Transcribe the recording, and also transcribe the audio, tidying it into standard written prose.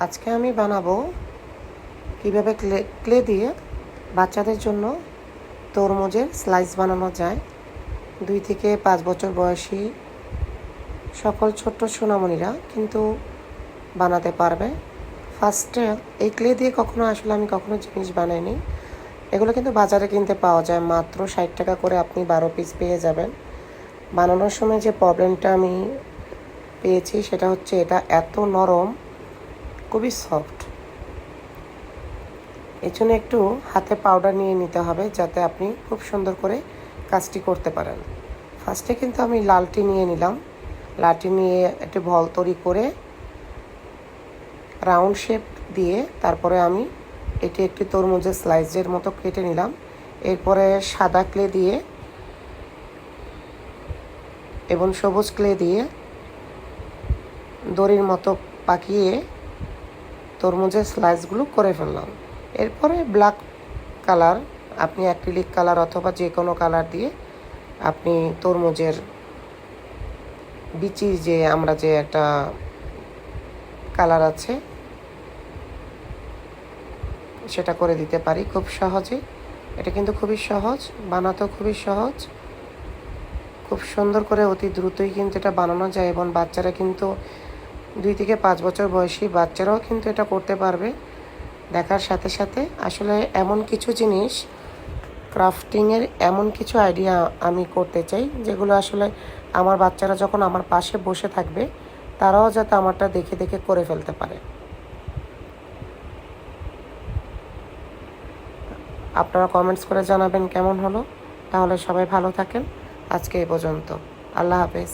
আজকে আমি বানাবো কিভাবে ক্লে দিয়ে বাচ্চাদের জন্য তরমুজের স্লাইস বানানো যায়। 2 থেকে 5 বছর বয়সী সকল ছোট্ট সোনামণিরা কিন্তু বানাতে পারবে। ফার্স্টে এই ক্লে দিয়ে আমি কখনো জিনিস বানাইনি। এগুলো কিন্তু বাজারে কিনতে পাওয়া যায়, মাত্র 60 টাকা করে আপনি 12 পিস পেয়ে যাবেন। বানানোর সময় যে প্রবলেমটা আমি পেয়েছি সেটা হচ্ছে এটা এত নরম, খুবই সফট। এর জন্য একটু হাতে পাউডার নিয়ে নিতে হবে যাতে আপনি খুব সুন্দর করে কাজটি করতে পারেন। ফার্স্টে কিন্তু আমি লালটি নিয়ে নিলাম। লালটি নিয়ে একটি বল তৈরি করে রাউন্ড শেপ দিয়ে তারপরে আমি এটি একটি তরমুজের স্লাইসের মতো কেটে নিলাম। এরপরে সাদা ক্লে দিয়ে এবং সবুজ ক্লে দিয়ে দড়ির মতো পাকিয়ে তরমুজের স্লাইসগুলো করে ফেললাম। এরপরে ব্ল্যাক কালার, আপনি অ্যাক্রিলিক কালার অথবা যে কোনো কালার দিয়ে আপনি তরমুজের বিচি যে আমরা যে একটা কালার আছে সেটা করে দিতে পারি খুব সহজে। এটা কিন্তু খুবই সহজ, বানাতেও খুবই সহজ, খুব সুন্দর করে অতি দ্রুতই কিন্তু এটা বানানো যায় এবং বাচ্চারা কিন্তু 2 থেকে 5 বছর বয়সী বাচ্চারাও কিন্তু এটা করতে পারবে। দেখার সাথে সাথে আসলে এমন কিছু জিনিস, ক্রাফটিংয়ের এমন কিছু আইডিয়া আমি করতে চাই যেগুলো আসলে আমার বাচ্চারা যখন আমার পাশে বসে থাকবে তারাও যাতে আমারটা দেখে দেখে করে ফেলতে পারে। আপনারা কমেন্টস করে জানাবেন কেমন হলো। তাহলে সবাই ভালো থাকেন। আজকে এই পর্যন্ত। আল্লাহ হাফেজ।